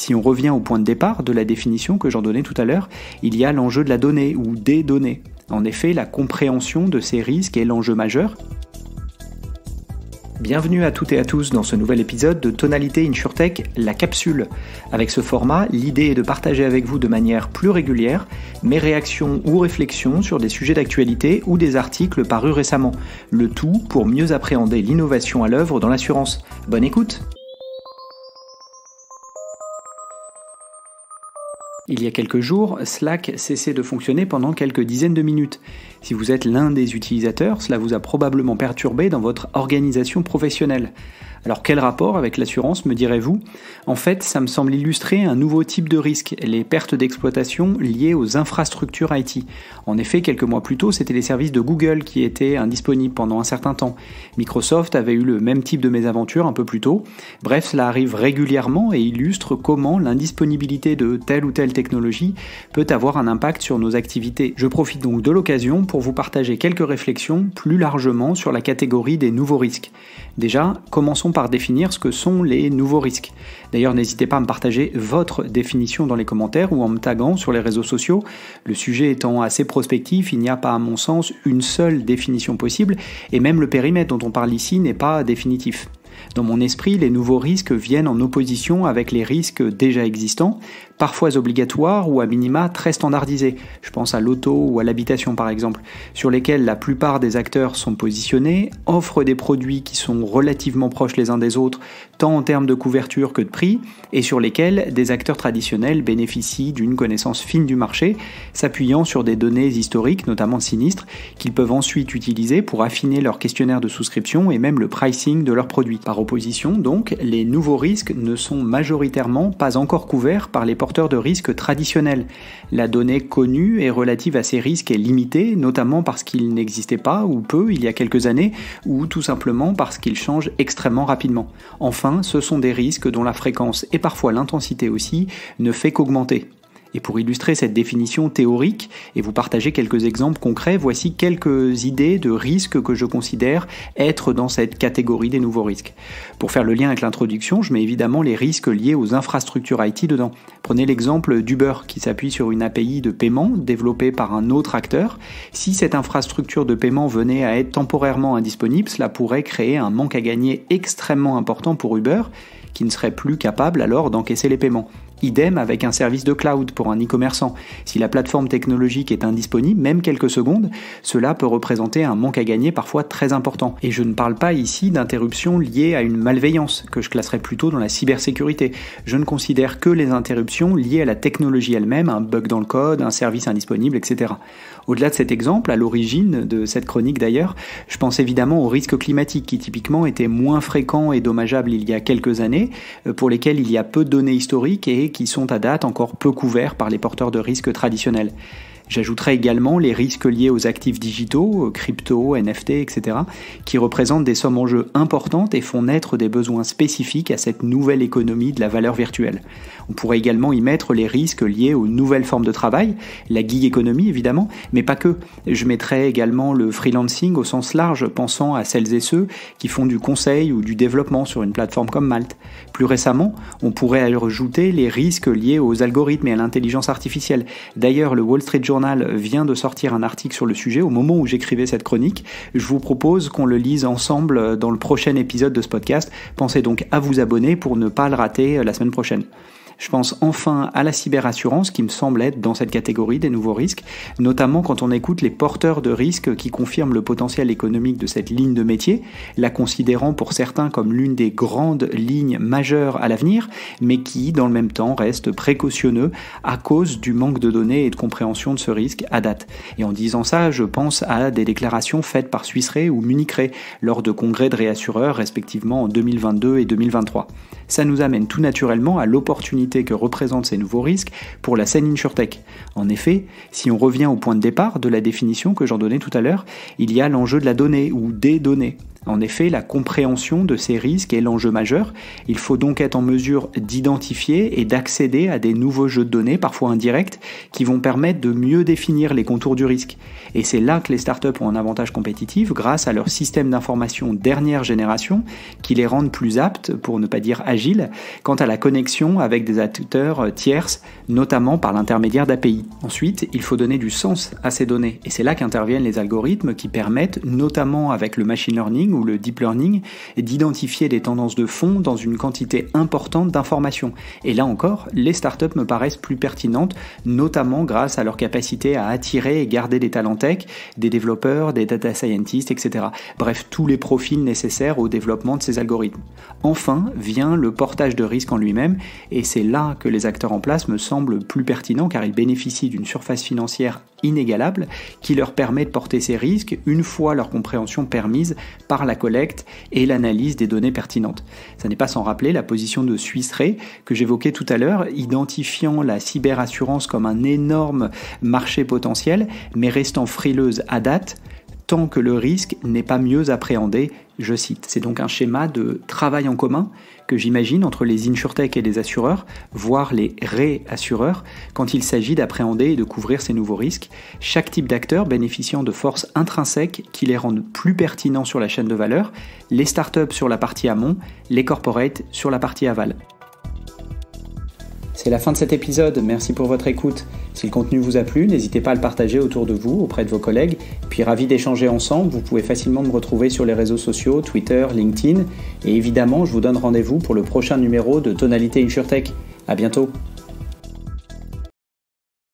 Si on revient au point de départ de la définition que j'en donnais tout à l'heure, il y a l'enjeu de la donnée ou des données. En effet, la compréhension de ces risques est l'enjeu majeur. Bienvenue à toutes et à tous dans ce nouvel épisode de Tonalité InsurTech, la capsule. Avec ce format, l'idée est de partager avec vous de manière plus régulière mes réactions ou réflexions sur des sujets d'actualité ou des articles parus récemment. Le tout pour mieux appréhender l'innovation à l'œuvre dans l'assurance. Bonne écoute! Il y a quelques jours, Slack cessait de fonctionner pendant quelques dizaines de minutes. Si vous êtes l'un des utilisateurs, cela vous a probablement perturbé dans votre organisation professionnelle. Alors quel rapport avec l'assurance, me direz-vous ? En fait, ça me semble illustrer un nouveau type de risque, les pertes d'exploitation liées aux infrastructures IT. En effet, quelques mois plus tôt, c'était les services de Google qui étaient indisponibles pendant un certain temps. Microsoft avait eu le même type de mésaventure un peu plus tôt. Bref, cela arrive régulièrement et illustre comment l'indisponibilité de telle ou telle technologie peut avoir un impact sur nos activités. Je profite donc de l'occasion pour vous partager quelques réflexions plus largement sur la catégorie des nouveaux risques. Déjà, commençons par définir ce que sont les nouveaux risques. D'ailleurs, n'hésitez pas à me partager votre définition dans les commentaires ou en me taguant sur les réseaux sociaux. Le sujet étant assez prospectif, il n'y a pas à mon sens une seule définition possible et même le périmètre dont on parle ici n'est pas définitif. Dans mon esprit, les nouveaux risques viennent en opposition avec les risques déjà existants, parfois obligatoires ou à minima très standardisés. Je pense à l'auto ou à l'habitation par exemple, sur lesquels la plupart des acteurs sont positionnés, offrent des produits qui sont relativement proches les uns des autres, tant en termes de couverture que de prix, et sur lesquels des acteurs traditionnels bénéficient d'une connaissance fine du marché, s'appuyant sur des données historiques, notamment de sinistres, qu'ils peuvent ensuite utiliser pour affiner leur questionnaire de souscription et même le pricing de leurs produits. Par opposition, donc, les nouveaux risques ne sont majoritairement pas encore couverts par les porteurs de risques traditionnels. La donnée connue et relative à ces risques est limitée, notamment parce qu'ils n'existaient pas ou peu il y a quelques années, ou tout simplement parce qu'ils changent extrêmement rapidement. Enfin, ce sont des risques dont la fréquence et parfois l'intensité aussi ne fait qu'augmenter. Et pour illustrer cette définition théorique et vous partager quelques exemples concrets, voici quelques idées de risques que je considère être dans cette catégorie des nouveaux risques. Pour faire le lien avec l'introduction, je mets évidemment les risques liés aux infrastructures IT dedans. Prenez l'exemple d'Uber qui s'appuie sur une API de paiement développée par un autre acteur. Si cette infrastructure de paiement venait à être temporairement indisponible, cela pourrait créer un manque à gagner extrêmement important pour Uber, qui ne serait plus capable alors d'encaisser les paiements. Idem avec un service de cloud pour un e-commerçant. Si la plateforme technologique est indisponible, même quelques secondes, cela peut représenter un manque à gagner parfois très important. Et je ne parle pas ici d'interruptions liées à une malveillance, que je classerais plutôt dans la cybersécurité. Je ne considère que les interruptions liées à la technologie elle-même, un bug dans le code, un service indisponible, etc. Au-delà de cet exemple, à l'origine de cette chronique d'ailleurs, je pense évidemment aux risques climatiques qui typiquement étaient moins fréquents et dommageables il y a quelques années, pour lesquels il y a peu de données historiques et qui sont à date encore peu couverts par les porteurs de risques traditionnels. J'ajouterai également les risques liés aux actifs digitaux, crypto, NFT, etc., qui représentent des sommes en jeu importantes et font naître des besoins spécifiques à cette nouvelle économie de la valeur virtuelle. On pourrait également y mettre les risques liés aux nouvelles formes de travail, la gig economy évidemment, mais pas que. Je mettrai également le freelancing au sens large, pensant à celles et ceux qui font du conseil ou du développement sur une plateforme comme Malte. Plus récemment, on pourrait ajouter les risques liés aux algorithmes et à l'intelligence artificielle. D'ailleurs, le Wall Street Journal vient de sortir un article sur le sujet au moment où j'écrivais cette chronique. Je vous propose qu'on le lise ensemble dans le prochain épisode de ce podcast. Pensez donc à vous abonner pour ne pas le rater la semaine prochaine. Je pense enfin à la cyberassurance qui me semble être dans cette catégorie des nouveaux risques, notamment quand on écoute les porteurs de risques qui confirment le potentiel économique de cette ligne de métier, la considérant pour certains comme l'une des grandes lignes majeures à l'avenir, mais qui, dans le même temps, reste précautionneux à cause du manque de données et de compréhension de ce risque à date. Et en disant ça, je pense à des déclarations faites par Swiss Re ou Munich Re lors de congrès de réassureurs respectivement en 2022 et 2023. Ça nous amène tout naturellement à l'opportunité que représentent ces nouveaux risques pour la scène InsurTech. En effet, si on revient au point de départ de la définition que j'en donnais tout à l'heure, il y a l'enjeu de la donnée ou des données. En effet, la compréhension de ces risques est l'enjeu majeur. Il faut donc être en mesure d'identifier et d'accéder à des nouveaux jeux de données, parfois indirects, qui vont permettre de mieux définir les contours du risque. Et c'est là que les startups ont un avantage compétitif grâce à leur système d'information dernière génération qui les rendent plus aptes, pour ne pas dire agiles, quant à la connexion avec des acteurs tierces, notamment par l'intermédiaire d'API. Ensuite, il faut donner du sens à ces données. Et c'est là qu'interviennent les algorithmes qui permettent, notamment avec le machine learning ou le deep learning, d'identifier des tendances de fond dans une quantité importante d'informations. Et là encore, les startups me paraissent plus pertinentes, notamment grâce à leur capacité à attirer et garder des talents tech, des développeurs, des data scientists, etc. Bref, tous les profils nécessaires au développement de ces algorithmes. Enfin, vient le portage de risque en lui-même, et c'est là que les acteurs en place me semblent plus pertinents car ils bénéficient d'une surface financière inégalable qui leur permet de porter ces risques une fois leur compréhension permise par la collecte et l'analyse des données pertinentes. Ça n'est pas sans rappeler la position de Swiss Re que j'évoquais tout à l'heure, identifiant la cyberassurance comme un énorme marché potentiel, mais restant frileuse à date, tant que le risque n'est pas mieux appréhendé, je cite. C'est donc un schéma de travail en commun que j'imagine entre les insurtech et les assureurs, voire les réassureurs, quand il s'agit d'appréhender et de couvrir ces nouveaux risques, chaque type d'acteur bénéficiant de forces intrinsèques qui les rendent plus pertinents sur la chaîne de valeur, les startups sur la partie amont, les corporates sur la partie aval. C'est la fin de cet épisode, merci pour votre écoute. Si le contenu vous a plu, n'hésitez pas à le partager autour de vous, auprès de vos collègues. Puis ravi d'échanger ensemble, vous pouvez facilement me retrouver sur les réseaux sociaux, Twitter, LinkedIn. Et évidemment, je vous donne rendez-vous pour le prochain numéro de Tonalité InsurTech. À bientôt.